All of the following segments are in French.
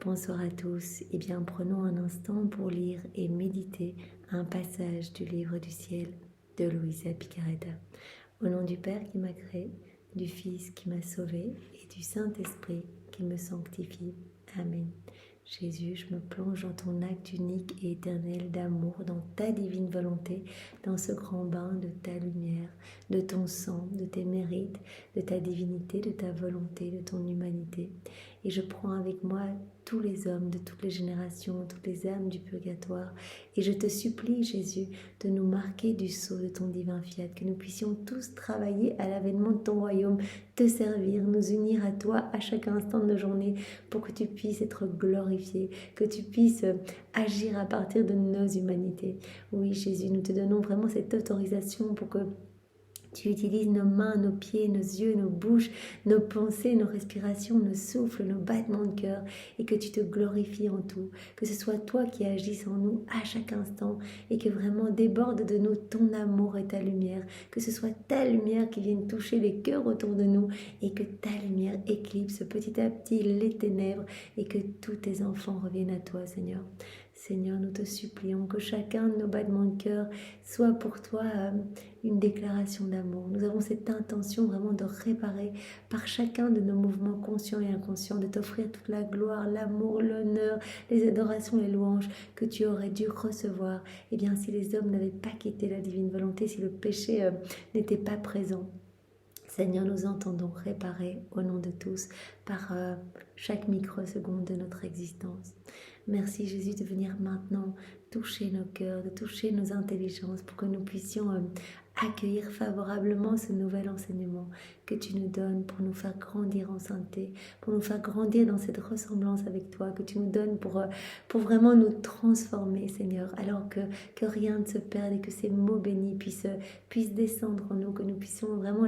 Bonsoir à tous. Eh bien, prenons un instant pour lire et méditer un passage du livre du ciel de Luisa Picaretta. Au nom du Père qui m'a créé, du Fils qui m'a sauvé et du Saint-Esprit qui me sanctifie. Amen. Jésus, je me plonge dans ton acte unique et éternel d'amour, dans ta divine volonté, dans ce grand bain de ta lumière, de ton sang, de tes mérites, de ta divinité, de ta volonté, de ton humanité. Et je prends avec moi tous les hommes de toutes les générations, toutes les âmes du purgatoire. Et je te supplie, Jésus, de nous marquer du sceau de ton divin fiat, que nous puissions tous travailler à l'avènement de ton royaume, te servir, nous unir à toi à chaque instant de nos journées, pour que tu puisses être glorifié, que tu puisses agir à partir de nos humanités. Oui, Jésus, nous te donnons vraiment cette autorisation pour que tu utilises nos mains, nos pieds, nos yeux, nos bouches, nos pensées, nos respirations, nos souffles, nos battements de cœur, et que tu te glorifies en tout, que ce soit toi qui agisses en nous à chaque instant, et que vraiment déborde de nous ton amour et ta lumière, que ce soit ta lumière qui vienne toucher les cœurs autour de nous, et que ta lumière éclipse petit à petit les ténèbres, et que tous tes enfants reviennent à toi, Seigneur. Seigneur, nous te supplions que chacun de nos battements de cœur soit pour toi une déclaration d'amour. Nous avons cette intention vraiment de réparer par chacun de nos mouvements conscients et inconscients, de t'offrir toute la gloire, l'amour, l'honneur, les adorations, les louanges que tu aurais dû recevoir. Eh bien, si les hommes n'avaient pas quitté la divine volonté, si le péché n'était pas présent, Seigneur, nous entendons réparer au nom de tous par chaque microseconde de notre existence. Merci Jésus de venir maintenant toucher nos cœurs, de toucher nos intelligences pour que nous puissions accueillir favorablement ce nouvel enseignement que tu nous donnes pour nous faire grandir en sainteté, pour nous faire grandir dans cette ressemblance avec toi, que tu nous donnes pour vraiment nous transformer, Seigneur, alors que rien ne se perde et que ces mots bénis puissent descendre en nous, que nous puissions vraiment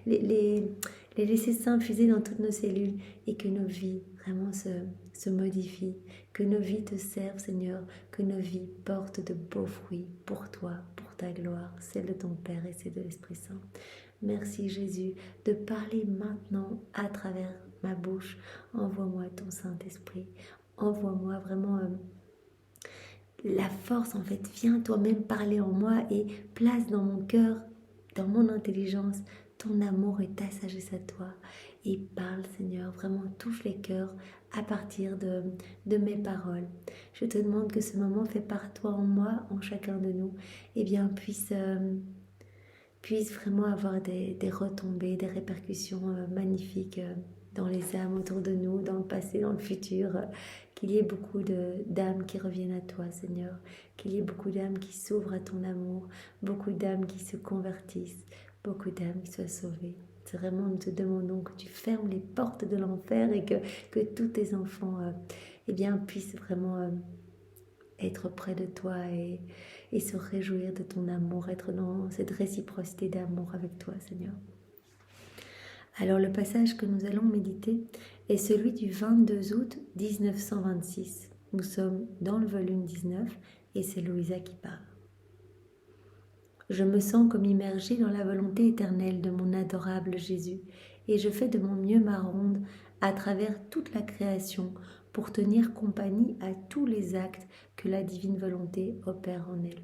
les laisser s'infuser dans toutes nos cellules et que nos vies vraiment se modifient, que nos vies te servent, Seigneur, que nos vies portent de beaux fruits pour toi, pour ta gloire, celle de ton Père et celle de l'Esprit Saint. Merci Jésus de parler maintenant à travers ma bouche. Envoie-moi ton Saint-Esprit, envoie-moi vraiment la force, en fait. Viens toi-même parler en moi et place dans mon cœur, dans mon intelligence, ton amour et ta sagesse à toi. Et parle, Seigneur, vraiment touche les cœurs à partir de mes paroles. Je te demande que ce moment fait par toi en moi, en chacun de nous, eh bien puisse vraiment avoir des retombées, des répercussions magnifiques dans les âmes autour de nous, dans le passé, dans le futur, qu'il y ait beaucoup d'âmes qui reviennent à toi, Seigneur, qu'il y ait beaucoup d'âmes qui s'ouvrent à ton amour, beaucoup d'âmes qui se convertissent, beaucoup d'âmes qui soient sauvées. C'est vraiment, nous te demandons que tu fermes les portes de l'enfer et que tous tes enfants eh bien, puissent vraiment être près de toi et se réjouir de ton amour, être dans cette réciprocité d'amour avec toi, Seigneur. Alors le passage que nous allons méditer est celui du 22 août 1926. Nous sommes dans le volume 19 et c'est Luisa qui parle. Je me sens comme immergée dans la volonté éternelle de mon adorable Jésus et je fais de mon mieux ma ronde à travers toute la création pour tenir compagnie à tous les actes que la divine volonté opère en elle.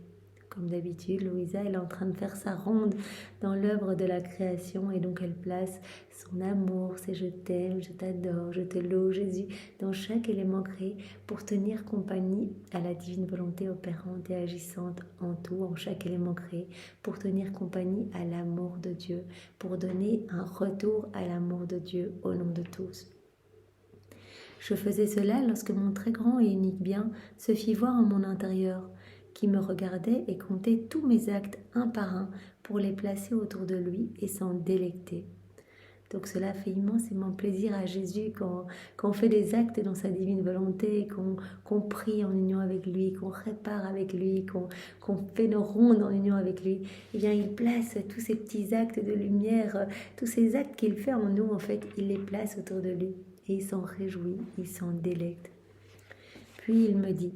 Comme d'habitude, Luisa elle est en train de faire sa ronde dans l'œuvre de la création et donc elle place son amour, c'est je t'aime, je t'adore, je te loue Jésus dans chaque élément créé pour tenir compagnie à la divine volonté opérante et agissante en tout, en chaque élément créé, pour tenir compagnie à l'amour de Dieu, pour donner un retour à l'amour de Dieu au nom de tous. Je faisais cela lorsque mon très grand et unique bien se fit voir en mon intérieur, qui me regardait et comptait tous mes actes un par un pour les placer autour de lui et s'en délecter. Donc cela fait immensément plaisir à Jésus quand on fait des actes dans sa divine volonté, qu'on prie en union avec lui, qu'on répare avec lui, qu'on fait nos rondes en union avec lui. Eh bien, il place tous ces petits actes de lumière, tous ces actes qu'il fait en nous, en fait, il les place autour de lui. Et il s'en réjouit, il s'en délecte. Puis il me dit,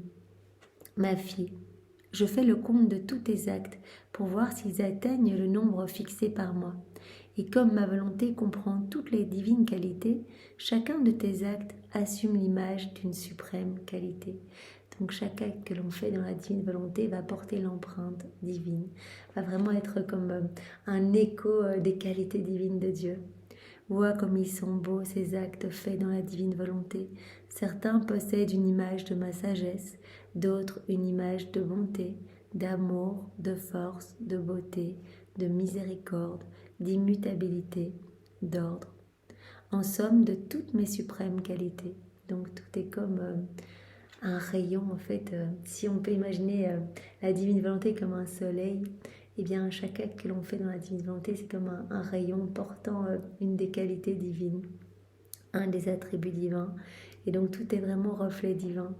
« Ma fille, je fais le compte de tous tes actes pour voir s'ils atteignent le nombre fixé par moi. Et comme ma volonté comprend toutes les divines qualités, chacun de tes actes assume l'image d'une suprême qualité. Donc chaque acte que l'on fait dans la divine volonté va porter l'empreinte divine, va vraiment être comme un écho des qualités divines de Dieu. Vois comme ils sont beaux ces actes faits dans la divine volonté. Certains possèdent une image de ma sagesse, d'autres une image de bonté, d'amour, de force, de beauté, de miséricorde, d'immutabilité, d'ordre. En somme, de toutes mes suprêmes qualités. Donc tout est comme un rayon en fait. Si on peut imaginer la divine volonté comme un soleil, eh bien chaque acte que l'on fait dans la divine volonté, c'est comme un rayon portant une des qualités divines, un des attributs divins. Et donc tout est vraiment reflet divin.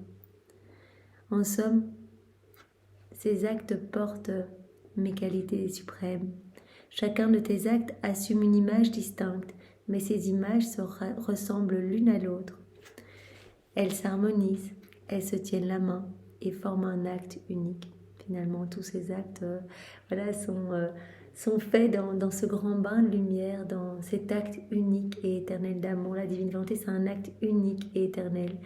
En somme, ces actes portent mes qualités suprêmes. Chacun de tes actes assume une image distincte, mais ces images se ressemblent l'une à l'autre. Elles s'harmonisent, elles se tiennent la main et forment un acte unique. Finalement, tous ces actes sont faits dans ce grand bain de lumière, dans cet acte unique et éternel d'amour. La divine volonté, c'est un acte unique et éternel.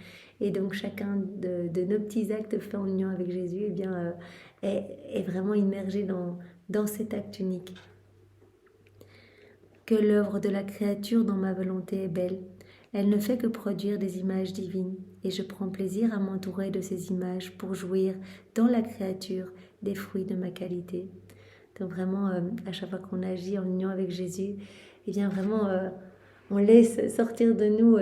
Et donc, chacun de nos petits actes faits en union avec Jésus est vraiment immergé dans cet acte unique. Que l'œuvre de la créature dans ma volonté est belle. Elle ne fait que produire des images divines, et je prends plaisir à m'entourer de ces images pour jouir dans la créature des fruits de ma qualité. Donc vraiment, à chaque fois qu'on agit en union avec Jésus, eh bien vraiment, on laisse sortir de nous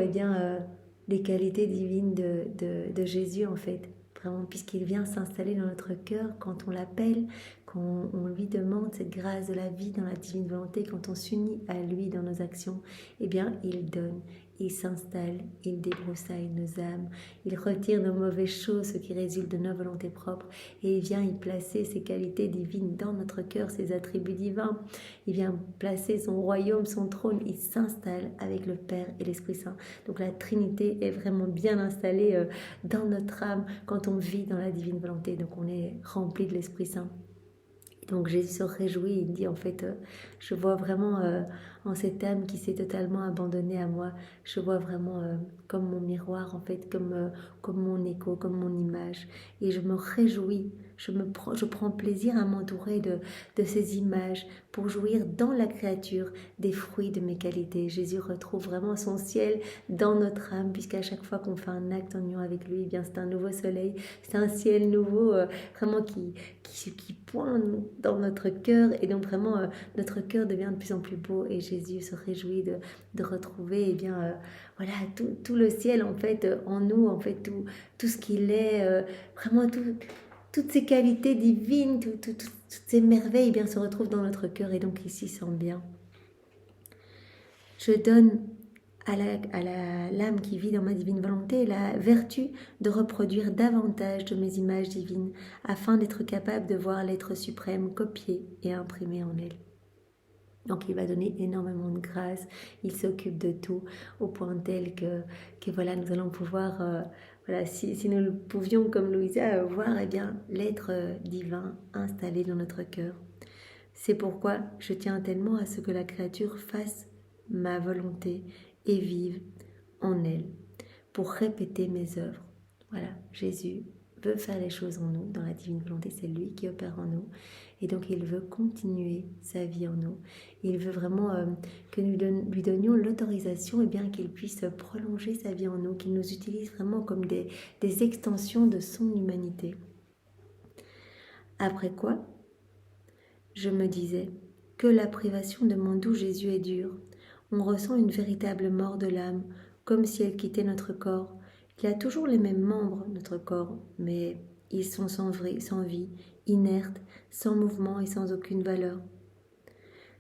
les qualités divines de Jésus en fait. Vraiment, puisqu'il vient s'installer dans notre cœur quand on l'appelle, quand on lui demande cette grâce de la vie dans la divine volonté, quand on s'unit à lui dans nos actions, eh bien, il donne, il s'installe, il débroussaille nos âmes, il retire nos mauvaises choses, ce qui résulte de nos volontés propres, et il vient y placer ses qualités divines dans notre cœur, ses attributs divins. Il vient placer son royaume, son trône, il s'installe avec le Père et l'Esprit Saint. Donc la Trinité est vraiment bien installée dans notre âme quand on vit dans la divine volonté, donc on est rempli de l'Esprit Saint. Donc Jésus se réjouit, il dit en fait, je vois vraiment en cette âme qui s'est totalement abandonnée à moi, je vois vraiment comme mon miroir en fait, comme mon écho, comme mon image. Et je me réjouis, je prends plaisir à m'entourer de ces images pour jouir dans la créature des fruits de mes qualités. Jésus retrouve vraiment son ciel dans notre âme, puisqu'à chaque fois qu'on fait un acte en union avec lui, eh bien c'est un nouveau soleil, c'est un ciel nouveau vraiment qui pointe dans notre cœur, et donc vraiment notre cœur devient de plus en plus beau, et Jésus se réjouit de retrouver tout le ciel en fait en nous, en fait tout ce qu'il est, vraiment toutes ces qualités divines, toutes ces merveilles se retrouvent dans notre cœur, et donc il s'y sent bien. Je donne à l'âme qui vit dans ma divine volonté la vertu de reproduire davantage de mes images divines afin d'être capable de voir l'être suprême copié et imprimé en elle. Donc il va donner énormément de grâce, il s'occupe de tout au point tel que voilà, nous allons pouvoir, si nous le pouvions comme Louisa, voir l'être divin installé dans notre cœur. C'est pourquoi je tiens tellement à ce que la créature fasse ma volonté et vive en elle pour répéter mes œuvres. Voilà, Jésus veut faire les choses en nous, dans la divine volonté, c'est lui qui opère en nous, et donc il veut continuer sa vie en nous. Il veut vraiment que nous lui donnions l'autorisation qu'il puisse prolonger sa vie en nous, qu'il nous utilise vraiment comme des extensions de son humanité. Après quoi, je me disais que la privation de mon doux Jésus est dure. On ressent une véritable mort de l'âme, comme si elle quittait notre corps. Il a toujours les mêmes membres, notre corps, mais ils sont sans vie, inertes, sans mouvement et sans aucune valeur.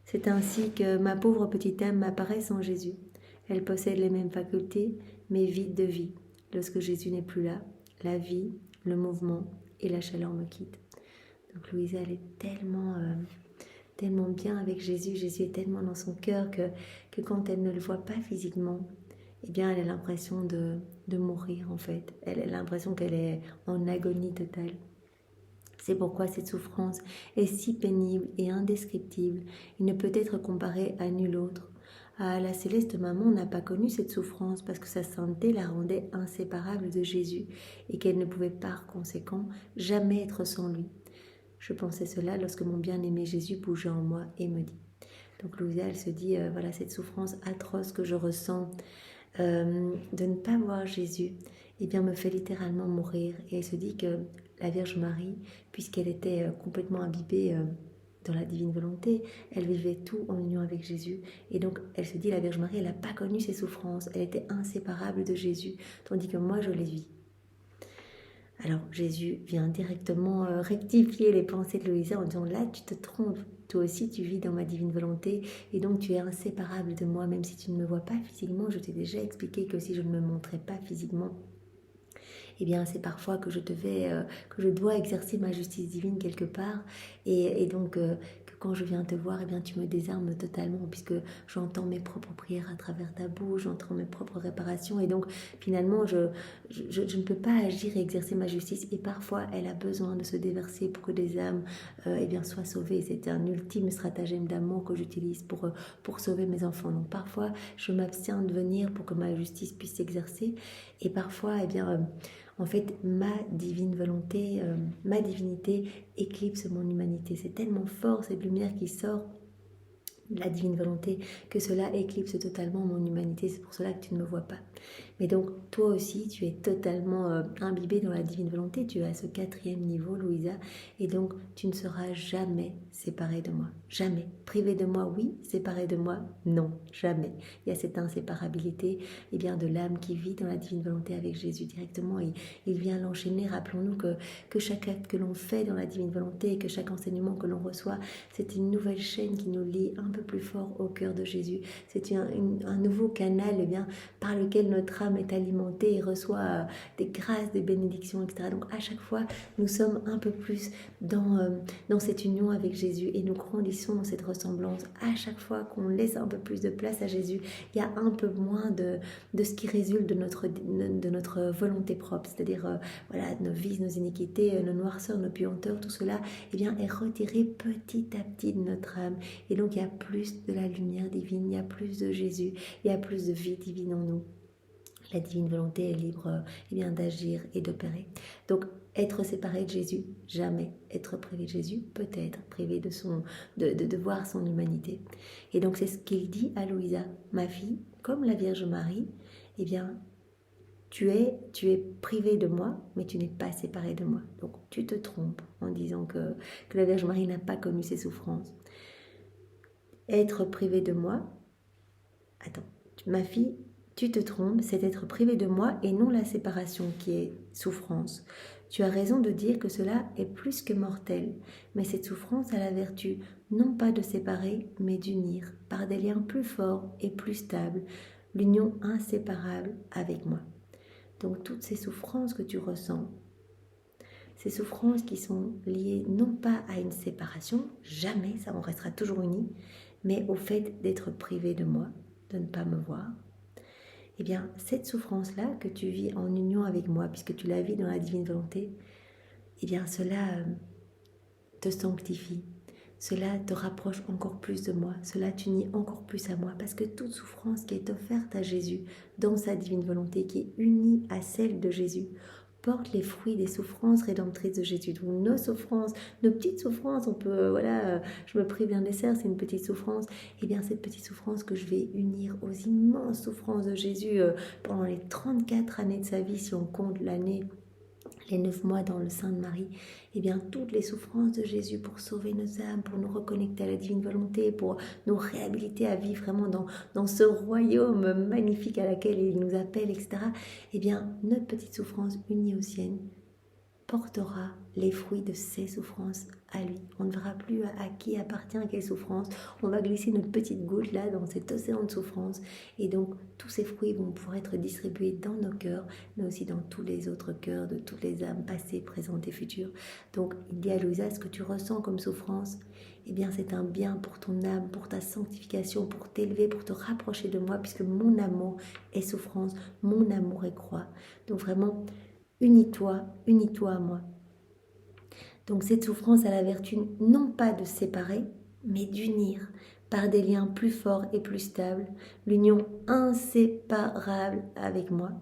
C'est ainsi que ma pauvre petite âme m'apparaît sans Jésus. Elle possède les mêmes facultés, mais vide de vie. Lorsque Jésus n'est plus là, la vie, le mouvement et la chaleur me quittent. Donc Louisa, elle est tellement bien avec Jésus. Jésus est tellement dans son cœur que quand elle ne le voit pas physiquement, elle a l'impression de mourir en fait. Elle a l'impression qu'elle est en agonie totale. C'est pourquoi cette souffrance est si pénible et indescriptible. Il ne peut être comparé à nul autre. Ah, la céleste maman n'a pas connu cette souffrance parce que sa sainteté la rendait inséparable de Jésus et qu'elle ne pouvait par conséquent jamais être sans lui. Je pensais cela lorsque mon bien-aimé Jésus bougeait en moi et me dit. Donc Louisa, elle se dit, voilà, cette souffrance atroce que je ressens de ne pas voir Jésus, eh bien, me fait littéralement mourir. Et elle se dit que la Vierge Marie, puisqu'elle était complètement imbibée dans la divine volonté, elle vivait tout en union avec Jésus. Et donc, elle se dit, la Vierge Marie, elle n'a pas connu ses souffrances, elle était inséparable de Jésus, tandis que moi, je les vis. Alors, Jésus vient directement rectifier les pensées de Louisa en disant, là, tu te trompes. Toi aussi, tu vis dans ma divine volonté et donc tu es inséparable de moi, même si tu ne me vois pas physiquement. Je t'ai déjà expliqué que si je ne me montrais pas physiquement, eh bien, c'est parfois que je dois exercer ma justice divine quelque part et donc que quand je viens te voir, eh bien, tu me désarmes totalement puisque j'entends mes propres prières à travers ta bouche, j'entends mes propres réparations et donc finalement, je ne peux pas agir et exercer ma justice et parfois, elle a besoin de se déverser pour que des âmes eh bien, soient sauvées. C'est un ultime stratagème d'amour que j'utilise pour sauver mes enfants. Donc parfois, je m'abstiens de venir pour que ma justice puisse s'exercer et parfois, eh bien... En fait, ma divine volonté, ma divinité éclipse mon humanité. C'est tellement fort cette lumière qui sort de la divine volonté que cela éclipse totalement mon humanité. C'est pour cela que tu ne me vois pas. Mais donc, toi aussi, tu es totalement imbibé dans la divine volonté. Tu es à ce 4e niveau, Louisa. Et donc, tu ne seras jamais séparée de moi. Jamais. Privée de moi, oui. Séparée de moi, non. Jamais. Il y a cette inséparabilité eh bien, de l'âme qui vit dans la divine volonté avec Jésus directement. Et il vient l'enchaîner. Rappelons-nous que chaque acte que l'on fait dans la divine volonté et que chaque enseignement que l'on reçoit, c'est une nouvelle chaîne qui nous lie un peu plus fort au cœur de Jésus. C'est un nouveau canal eh bien, par lequel notre âme est alimentée et reçoit des grâces, des bénédictions, etc. Donc à chaque fois, nous sommes un peu plus dans cette union avec Jésus et nous grandissons dans cette ressemblance. À chaque fois qu'on laisse un peu plus de place à Jésus, il y a un peu moins de ce qui résulte de notre volonté propre, c'est-à-dire voilà, nos vices, nos iniquités, nos noirceurs, nos puanteurs, tout cela eh bien, est retiré petit à petit de notre âme. Et donc il y a plus de la lumière divine, il y a plus de Jésus, il y a plus de vie divine en nous. La divine volonté est libre eh bien, d'agir et d'opérer. Donc, être séparé de Jésus, jamais. Être privé de Jésus, peut-être privé de voir son humanité. Et donc, c'est ce qu'il dit à Louisa. Ma fille, comme la Vierge Marie, eh bien, tu es privé de moi, mais tu n'es pas séparé de moi. Donc, tu te trompes en disant que la Vierge Marie n'a pas connu ses souffrances. Être privé de moi, attends, ma fille, tu te trompes, c'est être privé de moi et non la séparation qui est souffrance. Tu as raison de dire que cela est plus que mortel, mais cette souffrance a la vertu non pas de séparer, mais d'unir par des liens plus forts et plus stables, l'union inséparable avec moi. Donc toutes ces souffrances que tu ressens, ces souffrances qui sont liées non pas à une séparation, jamais, ça on restera toujours unis, mais au fait d'être privé de moi, de ne pas me voir, eh bien, cette souffrance-là que tu vis en union avec moi, puisque tu la vis dans la divine volonté, eh bien, cela te sanctifie, cela te rapproche encore plus de moi, cela t'unit encore plus à moi, parce que toute souffrance qui est offerte à Jésus dans sa divine volonté, qui est unie à celle de Jésus, porte les fruits des souffrances rédemptrices de Jésus. Donc nos souffrances, nos petites souffrances, on peut, je me prive d'un dessert, c'est une petite souffrance. Et bien cette petite souffrance que je vais unir aux immenses souffrances de Jésus pendant les 34 années de sa vie, si on compte l'année, les 9 mois dans le sein de Marie, eh bien toutes les souffrances de Jésus pour sauver nos âmes, pour nous reconnecter à la divine volonté, pour nous réhabiliter à vivre vraiment dans ce royaume magnifique à laquelle il nous appelle, etc. Eh bien notre petite souffrance unie aux siennes portera les fruits de ses souffrances à lui. On ne verra plus à qui appartient quelle souffrance. On va glisser notre petite goutte là dans cet océan de souffrance. Et donc, tous ces fruits vont pouvoir être distribués dans nos cœurs, mais aussi dans tous les autres cœurs de toutes les âmes passées, présentes et futures. Donc, il dit à Louisa, ce que tu ressens comme souffrance, eh bien, c'est un bien pour ton âme, pour ta sanctification, pour t'élever, pour te rapprocher de moi, puisque mon amour est souffrance, mon amour est croix. Donc, vraiment, unis-toi à moi. Donc cette souffrance a la vertu non pas de séparer, mais d'unir par des liens plus forts et plus stables, l'union inséparable avec moi.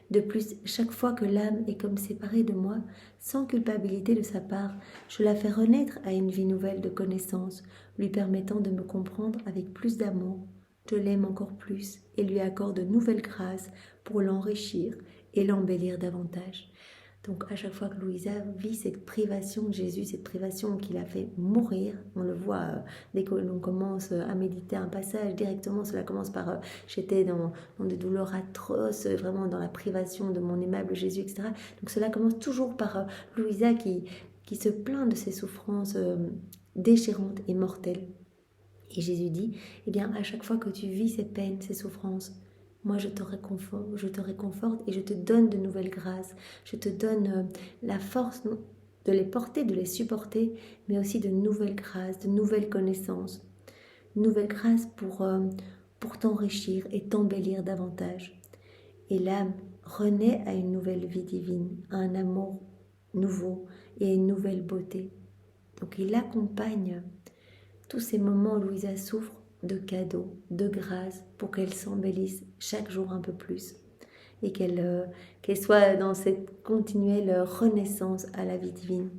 De plus, chaque fois que l'âme est comme séparée de moi, sans culpabilité de sa part, je la fais renaître à une vie nouvelle de connaissance, lui permettant de me comprendre avec plus d'amour. Je l'aime encore plus et lui accorde de nouvelles grâces pour l'enrichir et l'embellir davantage. Donc à chaque fois que Louisa vit cette privation de Jésus, cette privation qui l'a fait mourir, on le voit dès qu'on commence à méditer un passage, directement cela commence par j'étais dans des douleurs atroces, vraiment dans la privation de mon aimable Jésus, etc. Donc cela commence toujours par Louisa qui se plaint de ses souffrances déchirantes et mortelles. Et Jésus dit, eh bien à chaque fois que tu vis ces peines, ces souffrances, moi, je te réconforte et je te donne de nouvelles grâces. Je te donne la force de les porter, de les supporter, mais aussi de nouvelles grâces, de nouvelles connaissances. Nouvelles grâces pour t'enrichir et t'embellir davantage. Et l'âme renaît à une nouvelle vie divine, à un amour nouveau et à une nouvelle beauté. Donc il accompagne tous ces moments où Louisa souffre de cadeaux, de grâces, pour qu'elle s'embellisse chaque jour un peu plus et qu'elle soit dans cette continuelle renaissance à la vie divine.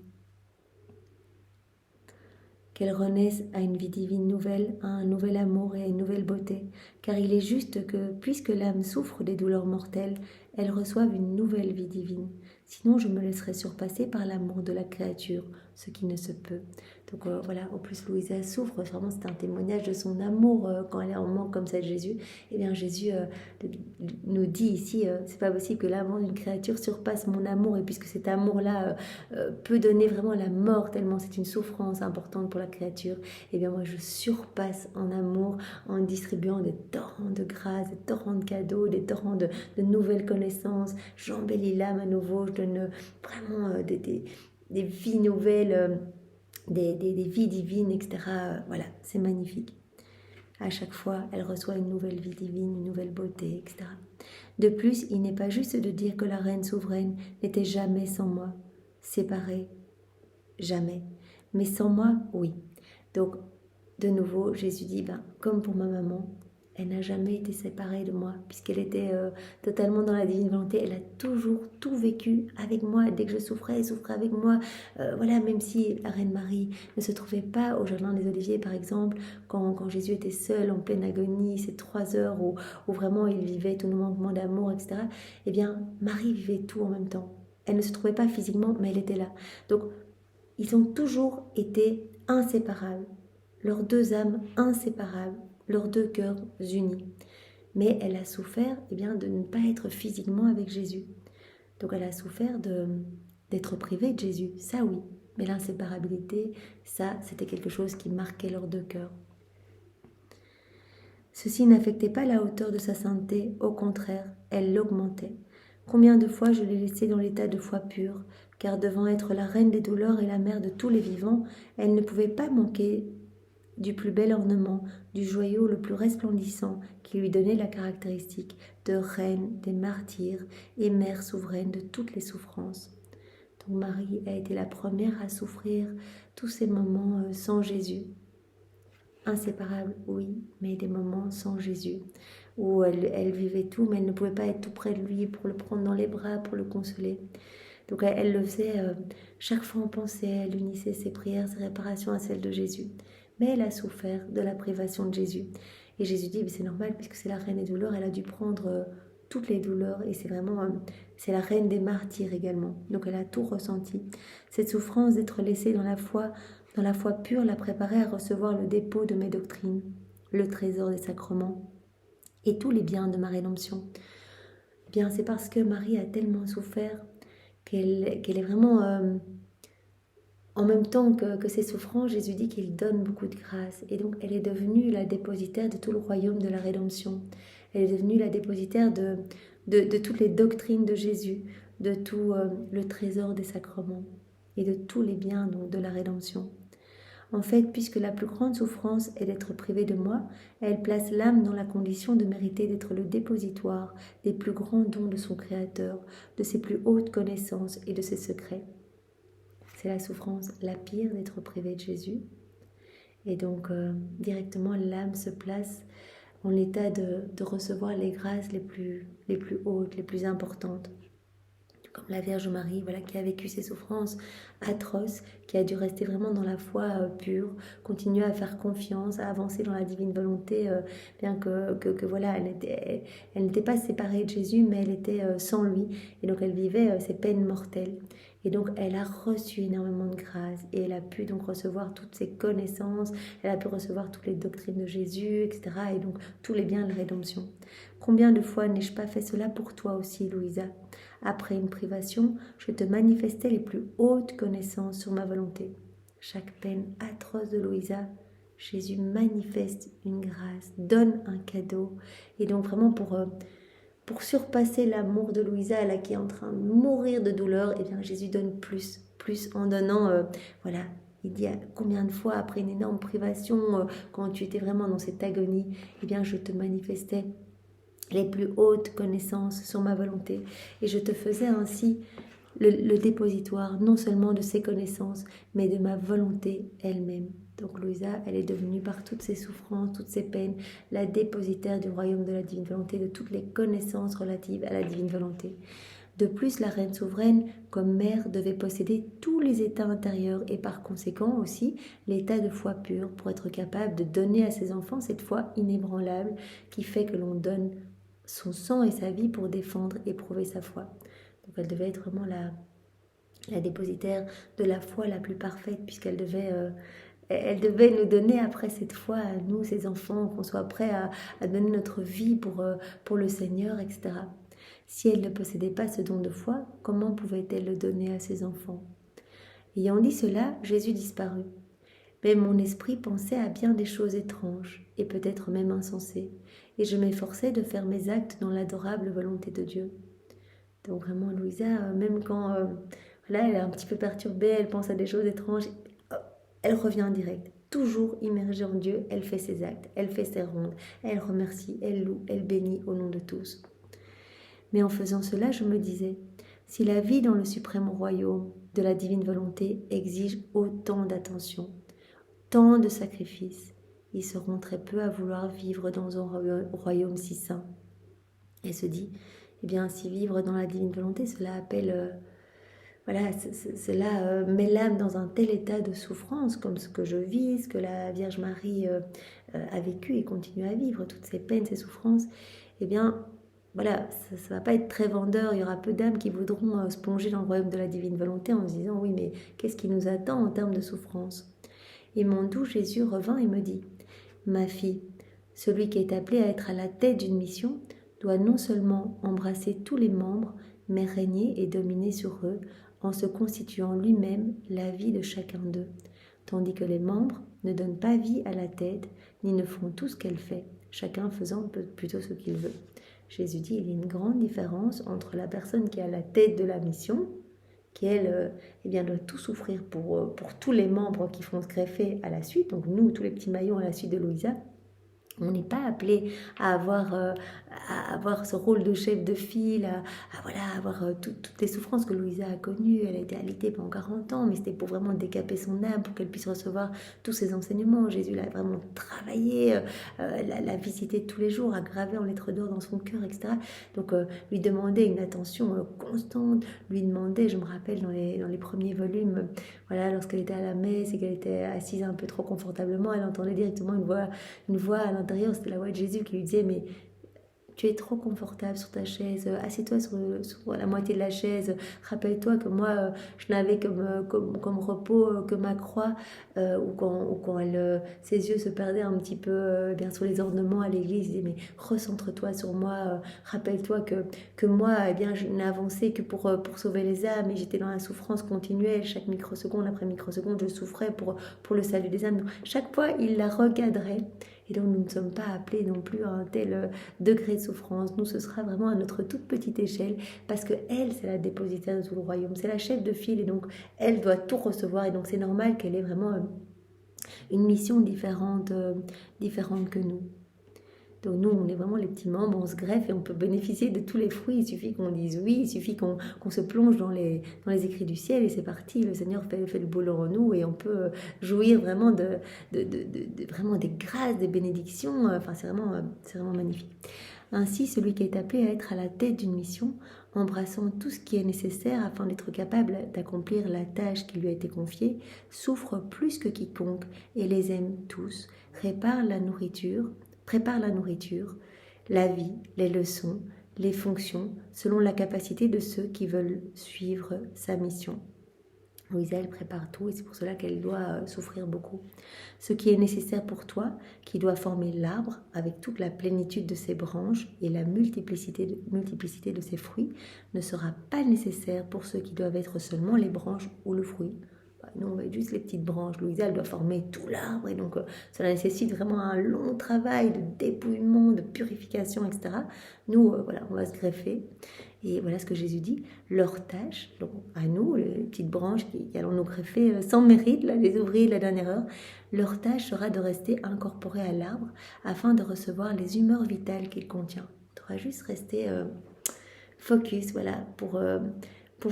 Qu'elle renaisse à une vie divine nouvelle, à un nouvel amour et à une nouvelle beauté, car il est juste que, puisque l'âme souffre des douleurs mortelles, elle reçoive une nouvelle vie divine. Sinon, je me laisserai surpasser par l'amour de la créature, ce qui ne se peut. Donc voilà, en plus Louisa souffre, vraiment c'est un témoignage de son amour quand elle est en manque comme ça de Jésus. Et bien Jésus nous dit ici, c'est pas possible que l'amour d'une créature surpasse mon amour, et puisque cet amour-là peut donner vraiment la mort, tellement c'est une souffrance importante pour la créature, et bien moi je surpasse en amour en distribuant des torrents de grâce, des torrents de cadeaux, des torrents de nouvelles connaissances. J'embellis l'âme à nouveau, je donne vraiment des vies nouvelles, des vies divines, etc. Voilà, c'est magnifique. À chaque fois, elle reçoit une nouvelle vie divine, une nouvelle beauté, etc. De plus, il n'est pas juste de dire que la reine souveraine n'était jamais sans moi, séparée, jamais. Mais sans moi, oui. Donc, de nouveau, Jésus dit, comme pour ma maman, elle n'a jamais été séparée de moi, puisqu'elle était totalement dans la divine volonté. Elle a toujours tout vécu avec moi. Dès que je souffrais, elle souffrait avec moi. Voilà, même si la Reine Marie ne se trouvait pas au Jardin des Oliviers, par exemple, quand Jésus était seul, en pleine agonie, ces 3 heures où vraiment il vivait tout le manquement d'amour, etc. Eh bien, Marie vivait tout en même temps. Elle ne se trouvait pas physiquement, mais elle était là. Donc, ils ont toujours été inséparables. Leurs 2 âmes inséparables, leurs 2 cœurs unis. Mais elle a souffert de ne pas être physiquement avec Jésus. Donc elle a souffert d'être privée de Jésus, ça oui. Mais l'inséparabilité, ça, c'était quelque chose qui marquait leurs 2 cœurs. Ceci n'affectait pas la hauteur de sa sainteté, au contraire, elle l'augmentait. Combien de fois je l'ai laissée dans l'état de foi pure, car devant être la reine des douleurs et la mère de tous les vivants, elle ne pouvait pas manquer du plus bel ornement, du joyau le plus resplendissant qui lui donnait la caractéristique de reine des martyrs et mère souveraine de toutes les souffrances. Donc Marie a été la première à souffrir tous ces moments sans Jésus. Inséparable, oui, mais des moments sans Jésus, où elle vivait tout, mais elle ne pouvait pas être tout près de lui pour le prendre dans les bras, pour le consoler. Donc elle le faisait, chaque fois en pensée, elle unissait ses prières, ses réparations à celles de Jésus. Mais elle a souffert de la privation de Jésus. Et Jésus dit, c'est normal, puisque c'est la reine des douleurs, elle a dû prendre toutes les douleurs, et c'est vraiment, c'est la reine des martyrs également. Donc elle a tout ressenti. Cette souffrance d'être laissée dans la foi pure, l'a préparait à recevoir le dépôt de mes doctrines, le trésor des sacrements, et tous les biens de ma rédemption. Eh bien, c'est parce que Marie a tellement souffert qu'elle est vraiment... En même temps que ses souffrances, Jésus dit qu'il donne beaucoup de grâce. Et donc, elle est devenue la dépositaire de tout le royaume de la rédemption. Elle est devenue la dépositaire de toutes les doctrines de Jésus, de tout le trésor des sacrements et de tous les biens donc, de la rédemption. En fait, puisque la plus grande souffrance est d'être privée de moi, elle place l'âme dans la condition de mériter d'être le dépositoire des plus grands dons de son Créateur, de ses plus hautes connaissances et de ses secrets. c'est la souffrance la pire d'être privée de Jésus. Et donc, directement, l'âme se place en l'état de recevoir les grâces les plus hautes, les plus importantes. Comme la Vierge Marie, voilà, qui a vécu ces souffrances atroces, qui a dû rester vraiment dans la foi pure, continuer à faire confiance, à avancer dans la divine volonté, bien que voilà, elle n'était pas séparée de Jésus, mais elle était sans lui, et donc elle vivait ses peines mortelles. Et donc elle a reçu énormément de grâce, et elle a pu donc recevoir toutes ses connaissances, elle a pu recevoir toutes les doctrines de Jésus, etc. Et donc tous les biens de rédemption. Combien de fois n'ai-je pas fait cela pour toi aussi, Louisa ? Après une privation, je te manifestais les plus hautes connaissances sur ma volonté. Chaque peine atroce de Louisa, Jésus manifeste une grâce, donne un cadeau. Et donc vraiment pour surpasser l'amour de Louisa, là, qui est en train de mourir de douleur, eh bien Jésus donne plus en donnant, voilà. Il dit combien de fois après une énorme privation, quand tu étais vraiment dans cette agonie, eh bien je te manifestais les plus hautes connaissances sur ma volonté, et je te faisais ainsi le dépositoire non seulement de ces connaissances, mais de ma volonté elle-même. Donc Louisa, elle est devenue par toutes ses souffrances, toutes ses peines, la dépositaire du royaume de la divine volonté, de toutes les connaissances relatives à la divine volonté. De plus, la reine souveraine, comme mère, devait posséder tous les états intérieurs et par conséquent aussi l'état de foi pure pour être capable de donner à ses enfants cette foi inébranlable qui fait que l'on donne son sang et sa vie pour défendre et prouver sa foi. Donc elle devait être vraiment la dépositaire de la foi la plus parfaite, puisqu'elle elle devait nous donner après cette foi à nous, ses enfants, qu'on soit prêts à donner notre vie pour le Seigneur, etc. Si elle ne possédait pas ce don de foi, comment pouvait-elle le donner à ses enfants ? Ayant dit cela, Jésus disparut. Mais mon esprit pensait à bien des choses étranges, et peut-être même insensées, et je m'efforçais de faire mes actes dans l'adorable volonté de Dieu. Donc vraiment, Louisa, même quand là, elle est un petit peu perturbée, elle pense à des choses étranges, elle revient direct. Toujours immergée en Dieu, elle fait ses actes, elle fait ses rondes, elle remercie, elle loue, elle bénit au nom de tous. Mais en faisant cela, je me disais, si la vie dans le suprême royaume de la divine volonté exige autant d'attention, tant de sacrifices, ils seront très peu à vouloir vivre dans un royaume si saint. Elle se dit, eh bien, si vivre dans la divine volonté, cela appelle, cela met l'âme dans un tel état de souffrance, comme ce que je vis, ce que la Vierge Marie a vécu et continue à vivre, toutes ces peines, ces souffrances, eh bien, voilà, ça ne va pas être très vendeur. Il y aura peu d'âmes qui voudront se plonger dans le royaume de la divine volonté en se disant, oui, mais qu'est-ce qui nous attend en termes de souffrance ? Et mon doux Jésus revint et me dit, ma fille, celui qui est appelé à être à la tête d'une mission doit non seulement embrasser tous les membres, mais régner et dominer sur eux en se constituant lui-même la vie de chacun d'eux, tandis que les membres ne donnent pas vie à la tête, ni ne font tout ce qu'elle fait, chacun faisant plutôt ce qu'il veut. Jésus dit, il y a une grande différence entre la personne qui est à la tête de la mission, qui elle doit tout souffrir pour tous les membres qui font se greffer à la suite, donc nous, tous les petits maillons à la suite de Louisa. On n'est pas appelé à avoir ce rôle de chef de file, à avoir toutes les souffrances que Louisa a connues. Elle a été alitée pendant 40 ans, mais c'était pour vraiment décaper son âme, pour qu'elle puisse recevoir tous ses enseignements. Jésus l'a vraiment travaillé, l'a visité tous les jours, a gravé en lettres d'or dans son cœur, etc. Donc lui demander une attention constante, lui demander, je me rappelle dans les premiers volumes, voilà, lorsqu'elle était à la messe et qu'elle était assise un peu trop confortablement, elle entendait directement une voix à l'intérieur, c'était la voix de Jésus qui lui disait, mais tu es trop confortable sur ta chaise, assieds-toi sur la moitié de la chaise, rappelle-toi que moi je n'avais comme repos que ma croix, ou quand ses yeux se perdaient un petit peu bien sur les ornements à l'église, il disait, mais recentre-toi sur moi, rappelle-toi que moi je n'ai avancé que pour sauver les âmes, et j'étais dans la souffrance continuelle, chaque microseconde après microseconde je souffrais pour le salut des âmes. Donc, chaque fois il la recadrait. Et donc, nous ne sommes pas appelés non plus à un tel degré de souffrance. Nous, ce sera vraiment à notre toute petite échelle, parce qu'elle, c'est la dépositaire de tout le royaume. C'est la chef de file, et donc, elle doit tout recevoir. Et donc, c'est normal qu'elle ait vraiment une mission différente que nous. Donc nous, on est vraiment les petits membres, on se greffe et on peut bénéficier de tous les fruits. Il suffit qu'on dise oui, il suffit qu'on se plonge dans les écrits du ciel et c'est parti. Le Seigneur fait le boulot en nous et on peut jouir vraiment vraiment des grâces, des bénédictions. Enfin, c'est vraiment magnifique. Ainsi, celui qui est appelé à être à la tête d'une mission, embrassant tout ce qui est nécessaire afin d'être capable d'accomplir la tâche qui lui a été confiée, souffre plus que quiconque et les aime tous, prépare la nourriture, la vie, les leçons, les fonctions, selon la capacité de ceux qui veulent suivre sa mission. Louisa, elle prépare tout et c'est pour cela qu'elle doit souffrir beaucoup. Ce qui est nécessaire pour toi, qui doit former l'arbre avec toute la plénitude de ses branches et la multiplicité de ses fruits, ne sera pas nécessaire pour ceux qui doivent être seulement les branches ou le fruit. Nous, on va être juste les petites branches. Louisa, elle doit former tout l'arbre et donc ça nécessite vraiment un long travail de dépouillement, de purification, etc. Nous, voilà, on va se greffer. Et voilà ce que Jésus dit, leur tâche, donc à nous, les petites branches qui allons nous greffer sans mérite, là, les ouvriers de la dernière heure, leur tâche sera de rester incorporés à l'arbre afin de recevoir les humeurs vitales qu'il contient. On devra juste rester focus, voilà, pour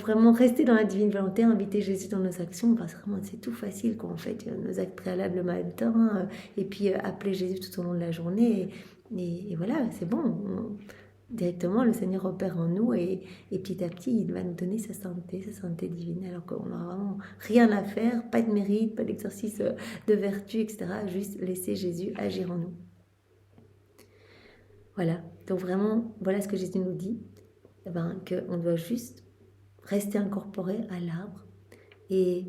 vraiment rester dans la divine volonté, inviter Jésus dans nos actions, parce que vraiment c'est tout facile quoi, en fait, nos actes préalables le matin, et puis appeler Jésus tout au long de la journée, et voilà, c'est bon. Directement, le Seigneur opère en nous et petit à petit, il va nous donner sa santé divine, alors qu'on n'a vraiment rien à faire, pas de mérite, pas d'exercice de vertu, etc. Juste laisser Jésus agir en nous. Voilà, donc vraiment, voilà ce que Jésus nous dit, qu'on doit juste rester incorporé à l'arbre et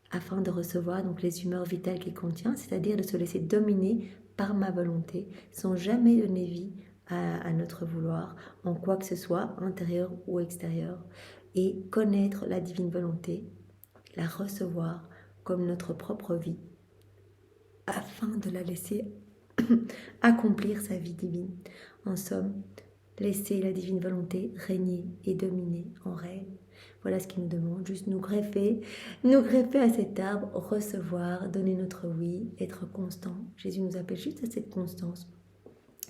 afin de recevoir donc les humeurs vitales qu'il contient, c'est-à-dire de se laisser dominer par ma volonté, sans jamais donner vie à notre vouloir, en quoi que ce soit, intérieur ou extérieur, et connaître la divine volonté, la recevoir comme notre propre vie, afin de la laisser accomplir sa vie divine. En somme, laisser la divine volonté régner et dominer en règne. Voilà ce qu'il nous demande, juste nous greffer à cet arbre, recevoir, donner notre oui, être constant. Jésus nous appelle juste à cette constance.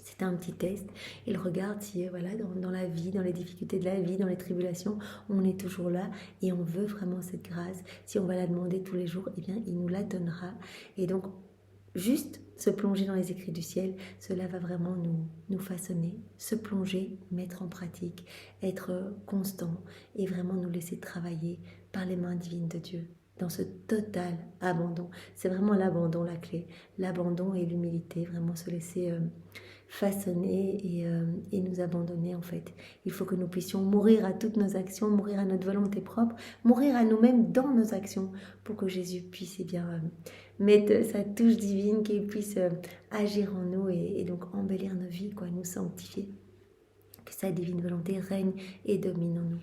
C'est un petit test. Il regarde si voilà, dans la vie, dans les difficultés de la vie, dans les tribulations, on est toujours là et on veut vraiment cette grâce. Si on va la demander tous les jours, eh bien, il nous la donnera. Et donc, juste se plonger dans les écrits du ciel, cela va vraiment nous façonner, se plonger, mettre en pratique, être constant et vraiment nous laisser travailler par les mains divines de Dieu dans ce total abandon. C'est vraiment l'abandon la clé, l'abandon et l'humilité, vraiment se laisser façonner et nous abandonner en fait. Il faut que nous puissions mourir à toutes nos actions, mourir à notre volonté propre, mourir à nous-mêmes dans nos actions pour que Jésus puisse mettre sa touche divine, qu'il puisse agir en nous et donc embellir nos vies, nous sanctifier. Que sa divine volonté règne et domine en nous.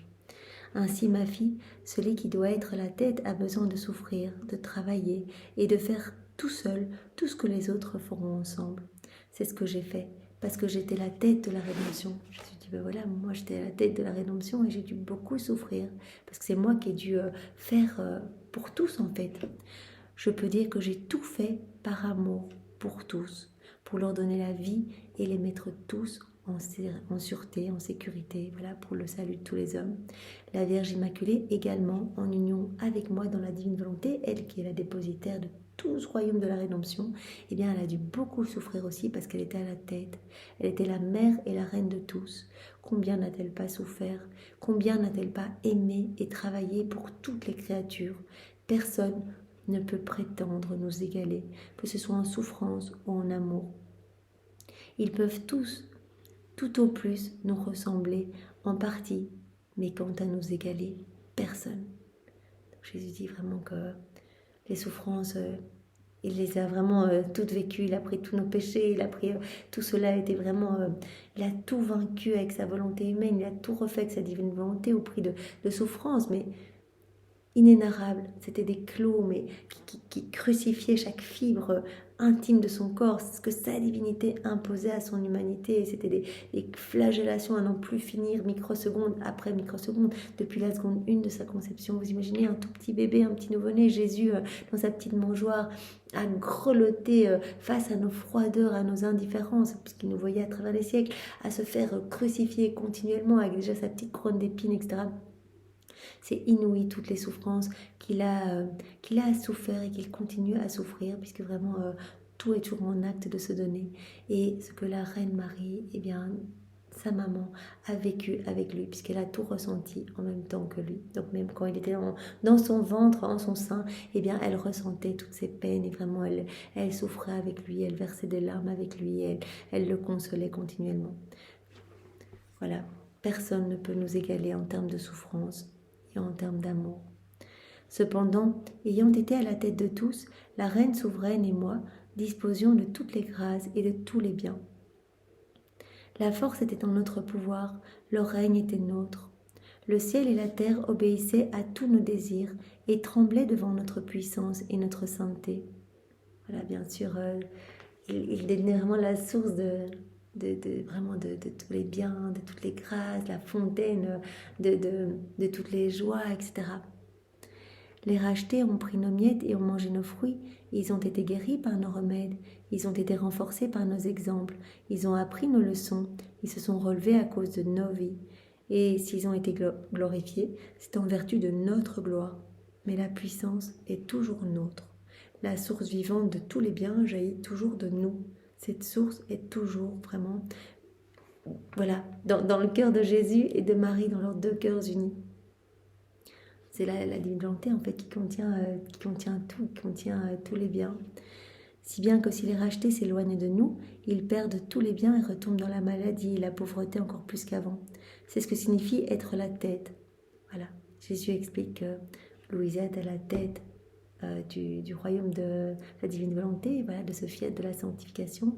Ainsi, ma fille, celui qui doit être la tête a besoin de souffrir, de travailler et de faire tout seul tout ce que les autres feront ensemble. C'est ce que j'ai fait, parce que j'étais la tête de la rédemption. Je me suis dit, voilà, moi j'étais la tête de la rédemption et j'ai dû beaucoup souffrir, parce que c'est moi qui ai dû faire pour tous en fait. Je peux dire que j'ai tout fait par amour pour tous, pour leur donner la vie et les mettre tous en sûreté, en sécurité, voilà, pour le salut de tous les hommes. La Vierge Immaculée également en union avec moi dans la divine volonté, elle qui est la dépositaire de tout ce royaume de la rédemption, eh bien elle a dû beaucoup souffrir aussi parce qu'elle était à la tête, elle était la mère et la reine de tous. Combien n'a-t-elle pas souffert? Combien n'a-t-elle pas aimé et travaillé pour toutes les créatures? Personne ne peut prétendre nous égaler, que ce soit en souffrance ou en amour. Ils peuvent tous, tout au plus, nous ressembler en partie, mais quant à nous égaler, personne. Donc Jésus dit vraiment que les souffrances, il les a vraiment toutes vécues, il a pris tous nos péchés, il a pris tout cela, était vraiment, il a tout vaincu avec sa volonté humaine, il a tout refait avec sa divine volonté au prix de souffrances, mais inénarrables. C'était des clous mais qui crucifiaient chaque fibre intime de son corps, c'est ce que sa divinité imposait à son humanité. C'était des flagellations à n'en plus finir, microseconde après microseconde, depuis la seconde 1 de sa conception. Vous imaginez un tout petit bébé, un petit nouveau-né, Jésus dans sa petite mangeoire, à grelotter face à nos froideurs, à nos indifférences, puisqu'il nous voyait à travers les siècles, à se faire crucifier continuellement avec déjà sa petite couronne d'épines, etc. C'est inouï toutes les souffrances qu'il a souffert et qu'il continue à souffrir, puisque vraiment tout est toujours en acte de se donner. Et ce que la reine Marie, eh bien, sa maman a vécu avec lui, puisqu'elle a tout ressenti en même temps que lui. Donc même quand il était dans son ventre, en son sein, eh bien, elle ressentait toutes ses peines et vraiment elle souffrait avec lui, elle versait des larmes avec lui, elle le consolait continuellement. Voilà, personne ne peut nous égaler en termes de souffrance et en termes d'amour. Cependant, ayant été à la tête de tous, la reine souveraine et moi disposions de toutes les grâces et de tous les biens. La force était en notre pouvoir, le règne était nôtre. Le ciel et la terre obéissaient à tous nos désirs et tremblaient devant notre puissance et notre sainteté. Voilà, bien sûr, il détenait vraiment la source vraiment de tous les biens, de toutes les grâces, la fontaine de toutes les joies, etc. Les rachetés ont pris nos miettes et ont mangé nos fruits. Ils ont été guéris par nos remèdes. Ils ont été renforcés par nos exemples. Ils ont appris nos leçons. Ils se sont relevés à cause de nos vies. Et s'ils ont été glorifiés, c'est en vertu de notre gloire. Mais la puissance est toujours nôtre. La source vivante de tous les biens jaillit toujours de nous. Cette source est toujours vraiment, voilà, dans le cœur de Jésus et de Marie, dans leurs deux cœurs unis. C'est la divine volonté en fait qui contient tout, qui contient tous les biens. Si bien que si les rachetés s'éloignent de nous, ils perdent tous les biens et retombent dans la maladie et la pauvreté encore plus qu'avant. C'est ce que signifie être la tête. Voilà, Jésus explique que Louisa est à la tête du royaume de la divine volonté, voilà, de ce fiat de la sanctification,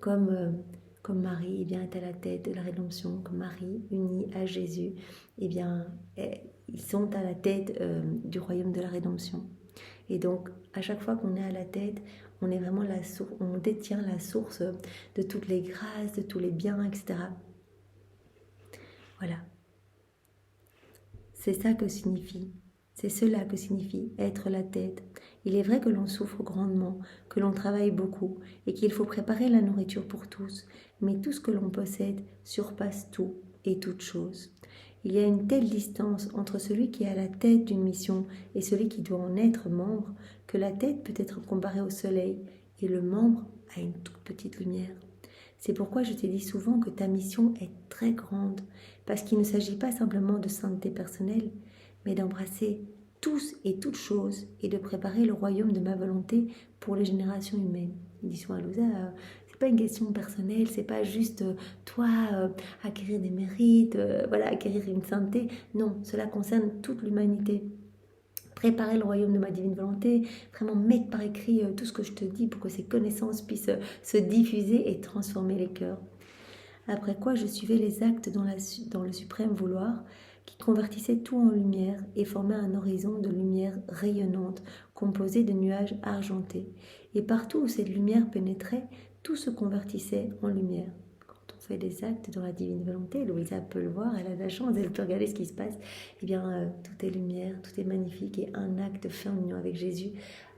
comme Marie eh bien, est à la tête de la rédemption, comme Marie unie à Jésus, eh bien, ils sont à la tête du royaume de la rédemption. Et donc, à chaque fois qu'on est à la tête, on est vraiment on détient la source de toutes les grâces, de tous les biens, etc. Voilà. C'est ça que signifie. C'est cela que signifie être la tête. Il est vrai que l'on souffre grandement, que l'on travaille beaucoup et qu'il faut préparer la nourriture pour tous, mais tout ce que l'on possède surpasse tout et toute chose. Il y a une telle distance entre celui qui est à la tête d'une mission et celui qui doit en être membre que la tête peut être comparée au soleil et le membre à une toute petite lumière. C'est pourquoi je t'ai dit souvent que ta mission est très grande, parce qu'il ne s'agit pas simplement de sainteté personnelle, mais d'embrasser tous et toutes choses et de préparer le royaume de ma volonté pour les générations humaines. Il dit souvent à Louisa, c'est pas une question personnelle, c'est pas juste toi acquérir des mérites, voilà, acquérir une sainteté. Non, cela concerne toute l'humanité. Préparer le royaume de ma divine volonté, vraiment mettre par écrit tout ce que je te dis pour que ces connaissances puissent se diffuser et transformer les cœurs. Après quoi je suivais les actes dans le suprême vouloir qui convertissait tout en lumière et formait un horizon de lumière rayonnante composé de nuages argentés. Et partout où cette lumière pénétrait, tout se convertissait en lumière. Quand on fait des actes dans la divine volonté, Louisa peut le voir, elle a la chance, elle peut regarder ce qui se passe, eh bien tout est lumière, tout est magnifique et un acte fait en union avec Jésus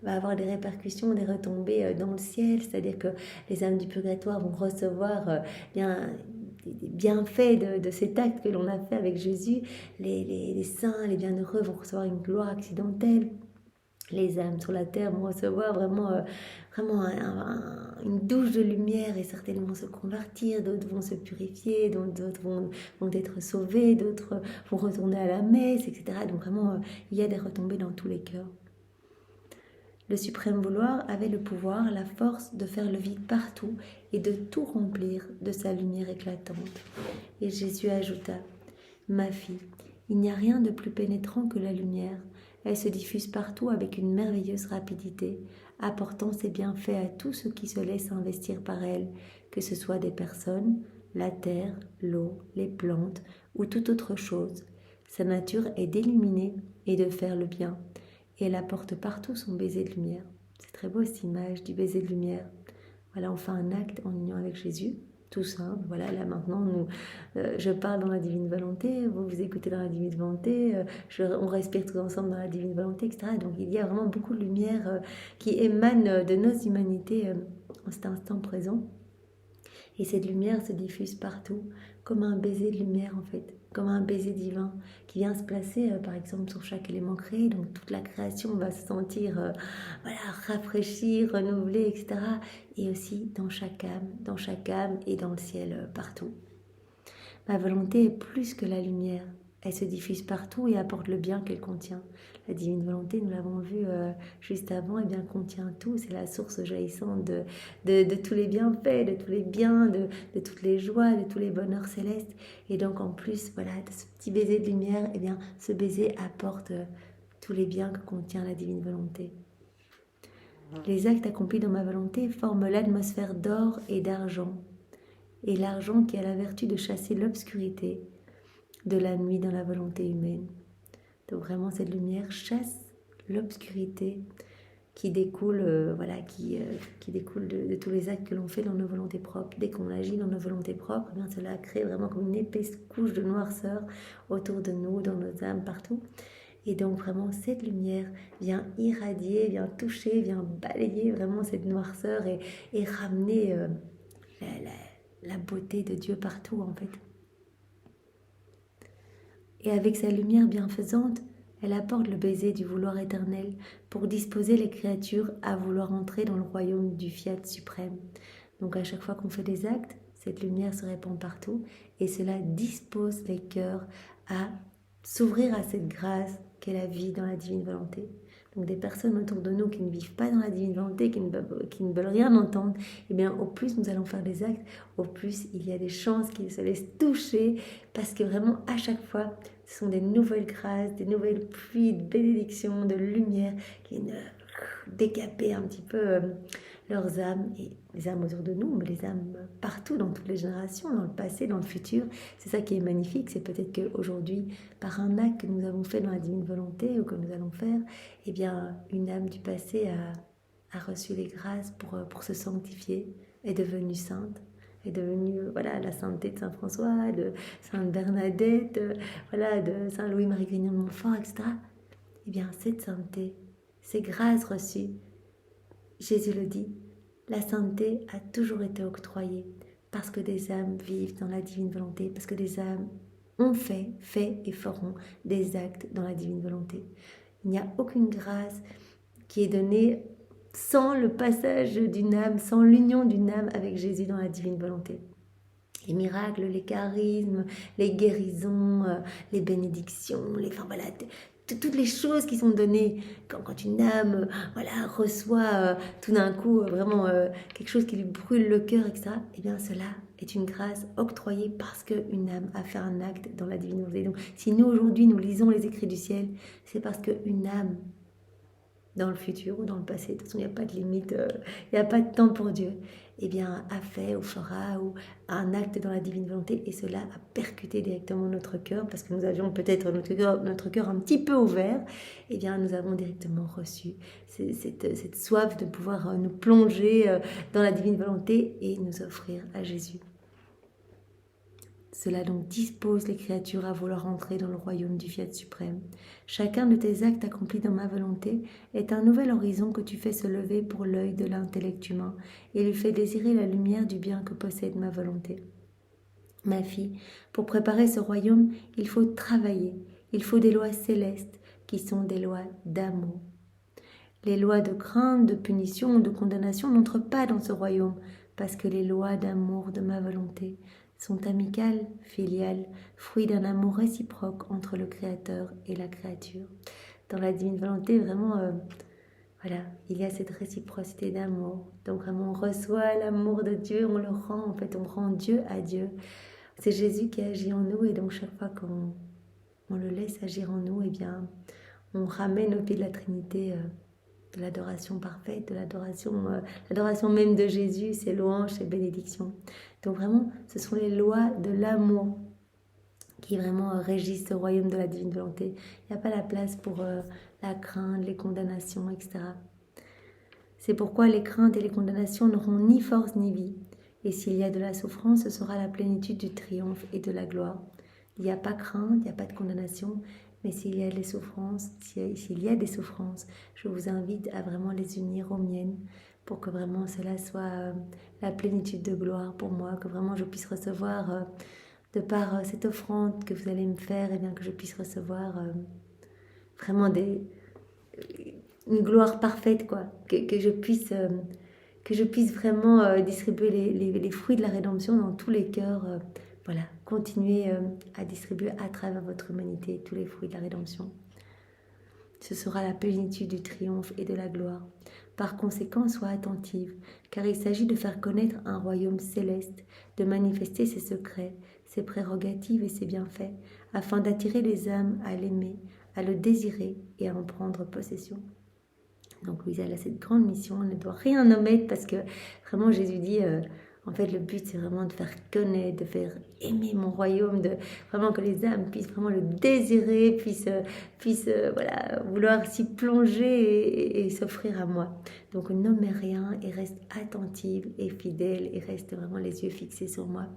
va avoir des répercussions, des retombées dans le ciel, c'est-à-dire que les âmes du purgatoire vont recevoir bien des bienfaits de cet acte que l'on a fait avec Jésus. Les saints, les bienheureux vont recevoir une gloire accidentelle. Les âmes sur la terre vont recevoir vraiment une douche de lumière et certaines vont se convertir, d'autres vont se purifier, d'autres vont être sauvées, d'autres vont retourner à la messe, etc. Donc vraiment, il y a des retombées dans tous les cœurs. Le suprême vouloir avait le pouvoir, la force de faire le vide partout et de tout remplir de sa lumière éclatante. Et Jésus ajouta, « Ma fille, il n'y a rien de plus pénétrant que la lumière. Elle se diffuse partout avec une merveilleuse rapidité, apportant ses bienfaits à tous ceux qui se laissent investir par elle, que ce soit des personnes, la terre, l'eau, les plantes ou toute autre chose. Sa nature est d'illuminer et de faire le bien. Et elle apporte partout son baiser de lumière. » C'est très beau cette image du baiser de lumière. Voilà, on fait un acte en union avec Jésus, tout simple. Voilà, là maintenant, je parle dans la divine volonté, vous écoutez dans la divine volonté, on respire tous ensemble dans la divine volonté, etc. Donc il y a vraiment beaucoup de lumière qui émane de nos humanités en cet instant présent. Et cette lumière se diffuse partout, comme un baiser de lumière en fait, comme un baiser divin qui vient se placer par exemple sur chaque élément créé. Donc toute la création va se sentir voilà, rafraîchie, renouvelée, etc. Et aussi dans chaque âme et dans le ciel partout. Ma volonté est plus que la lumière. Elle se diffuse partout et apporte le bien qu'elle contient. La divine volonté, nous l'avons vu juste avant, eh bien, contient tout. C'est la source jaillissante de tous les bienfaits, de tous les biens, de toutes les joies, de tous les bonheurs célestes. Et donc en plus, voilà, de ce petit baiser de lumière, eh bien, ce baiser apporte tous les biens que contient la divine volonté. Les actes accomplis dans ma volonté forment l'atmosphère d'or et d'argent. Et l'argent qui a la vertu de chasser l'obscurité de la nuit dans la volonté humaine. Donc vraiment cette lumière chasse l'obscurité qui découle, qui découle de tous les actes que l'on fait dans nos volontés propres. Dès qu'on agit dans nos volontés propres, eh bien cela crée vraiment comme une épaisse couche de noirceur autour de nous, dans nos âmes, partout. Et donc vraiment cette lumière vient irradier, vient toucher, vient balayer vraiment cette noirceur et ramener la beauté de Dieu partout en fait. Et avec sa lumière bienfaisante, elle apporte le baiser du vouloir éternel pour disposer les créatures à vouloir entrer dans le royaume du fiat suprême. Donc à chaque fois qu'on fait des actes, cette lumière se répand partout et cela dispose les cœurs à s'ouvrir à cette grâce qu'est la vie dans la divine volonté. Donc des personnes autour de nous qui ne vivent pas dans la divine volonté, qui ne veulent rien entendre, eh bien au plus nous allons faire des actes, au plus il y a des chances qu'ils se laissent toucher, parce que vraiment à chaque fois, ce sont des nouvelles grâces, des nouvelles pluies de bénédictions, de lumière qui viennent décaper un petit peu leurs âmes, et les âmes autour de nous, mais les âmes partout, dans toutes les générations, dans le passé, dans le futur. C'est ça qui est magnifique, c'est peut-être qu'aujourd'hui, par un acte que nous avons fait dans la divine volonté, ou que nous allons faire, eh bien, une âme du passé a reçu les grâces pour se sanctifier, est devenue sainte, est devenue voilà, la sainteté de Saint François, de Sainte Bernadette, voilà, de Saint Louis-Marie Grignon de Montfort, etc. Eh bien, cette sainteté, ces grâces reçues, Jésus le dit, la sainteté a toujours été octroyée parce que des âmes vivent dans la divine volonté, parce que des âmes ont fait et feront des actes dans la divine volonté. Il n'y a aucune grâce qui est donnée sans le passage d'une âme, sans l'union d'une âme avec Jésus dans la divine volonté. Les miracles, les charismes, les guérisons, les bénédictions, toutes les choses qui sont données quand une âme reçoit tout d'un coup vraiment quelque chose qui lui brûle le cœur, etc. Eh bien cela est une grâce octroyée parce qu'une âme a fait un acte dans la divine volonté. Donc si nous aujourd'hui nous lisons les écrits du ciel, c'est parce qu'une âme dans le futur ou dans le passé, de toute façon il n'y a pas de limite, il n'y a pas de temps pour Dieu, eh bien a fait ou fera ou un acte dans la divine volonté, et cela a percuté directement notre cœur parce que nous avions peut-être notre cœur un petit peu ouvert. Eh bien nous avons directement reçu cette soif de pouvoir nous plonger dans la divine volonté et nous offrir à Jésus. Cela donc dispose les créatures à vouloir entrer dans le royaume du fiat suprême. Chacun de tes actes accomplis dans ma volonté est un nouvel horizon que tu fais se lever pour l'œil de l'intellect humain et lui fait désirer la lumière du bien que possède ma volonté. Ma fille, pour préparer ce royaume, il faut travailler. Il faut des lois célestes qui sont des lois d'amour. Les lois de crainte, de punition ou de condamnation n'entrent pas dans ce royaume parce que les lois d'amour de ma volonté sont amicales, filiales, fruits d'un amour réciproque entre le Créateur et la créature. Dans la divine volonté, vraiment, il y a cette réciprocité d'amour. Donc vraiment, on reçoit l'amour de Dieu, on le rend, en fait, on rend Dieu à Dieu. C'est Jésus qui agit en nous, et donc chaque fois qu'on le laisse agir en nous, eh bien, on ramène au pied de la Trinité de l'adoration parfaite, de l'adoration même de Jésus, ses louanges, ses bénédictions. Donc vraiment, ce sont les lois de l'amour qui vraiment régissent ce royaume de la divine volonté. Il n'y a pas la place pour la crainte, les condamnations, etc. C'est pourquoi les craintes et les condamnations n'auront ni force ni vie. Et s'il y a de la souffrance, ce sera la plénitude du triomphe et de la gloire. Il n'y a pas crainte, il n'y a pas de condamnation, mais s'il y a des souffrances, je vous invite à vraiment les unir aux miennes pour que vraiment cela soit la plénitude de gloire pour moi, que vraiment je puisse recevoir de par cette offrande que vous allez me faire, et bien que je puisse recevoir vraiment une gloire parfaite, quoi, que je puisse vraiment distribuer les fruits de la rédemption dans tous les cœurs. Voilà, continuez à distribuer à travers votre humanité tous les fruits de la rédemption. Ce sera la plénitude du triomphe et de la gloire. Par conséquent, sois attentive, car il s'agit de faire connaître un royaume céleste, de manifester ses secrets, ses prérogatives et ses bienfaits, afin d'attirer les âmes à l'aimer, à le désirer et à en prendre possession. Donc Louisa, elle a cette grande mission, elle ne doit rien omettre parce que vraiment Jésus dit, en fait le but c'est vraiment de faire connaître, de faire aimer mon royaume, de vraiment que les âmes puissent vraiment le désirer, puissent voilà, vouloir s'y plonger et s'offrir à moi. Donc nommez rien et reste attentive et fidèle et reste vraiment les yeux fixés sur moi.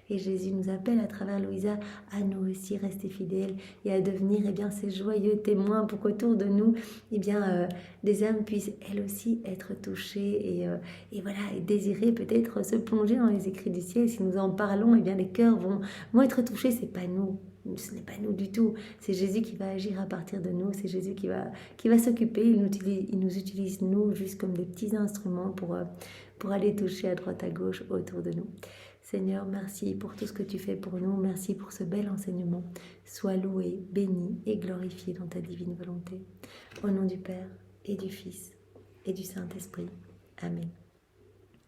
Et Jésus nous appelle à travers Louisa à nous aussi rester fidèles et à devenir ces joyeux témoins pour qu'autour de nous, des âmes puissent elles aussi être touchées et voilà, et désirer peut-être se plonger dans les écrits du ciel. Si nous en parlons, les cœurs vont être touchés. C'est pas nous, ce n'est pas nous du tout. C'est Jésus qui va agir à partir de nous. C'est Jésus qui va s'occuper. Il nous utilise nous juste comme des petits instruments pour aller toucher à droite à gauche autour de nous. Seigneur, merci pour tout ce que tu fais pour nous. Merci pour ce bel enseignement. Sois loué, béni et glorifié dans ta divine volonté. Au nom du Père et du Fils et du Saint-Esprit. Amen.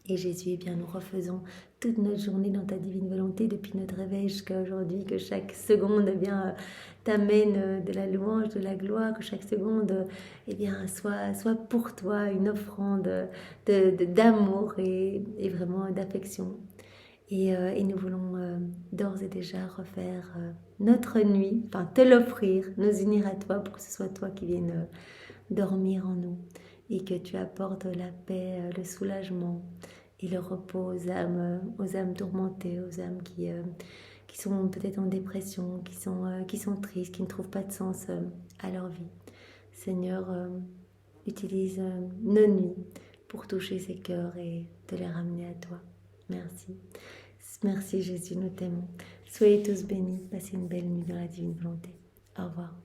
Et Jésus, nous refaisons toute notre journée dans ta divine volonté depuis notre réveil jusqu'à aujourd'hui, que chaque seconde t'amène de la louange, de la gloire, que chaque seconde soit pour toi une offrande d'amour et vraiment d'affection. Et nous voulons d'ores et déjà refaire notre nuit, te l'offrir, nous unir à toi pour que ce soit toi qui viennes dormir en nous et que tu apportes la paix, le soulagement et le repos aux âmes tourmentées, aux âmes qui sont peut-être en dépression, qui sont tristes, qui ne trouvent pas de sens à leur vie. Seigneur, utilise nos nuits pour toucher ces cœurs et te les ramener à toi. Merci. Merci Jésus, nous t'aimons. Soyez tous bénis. Passez une belle nuit dans la divine volonté. Au revoir.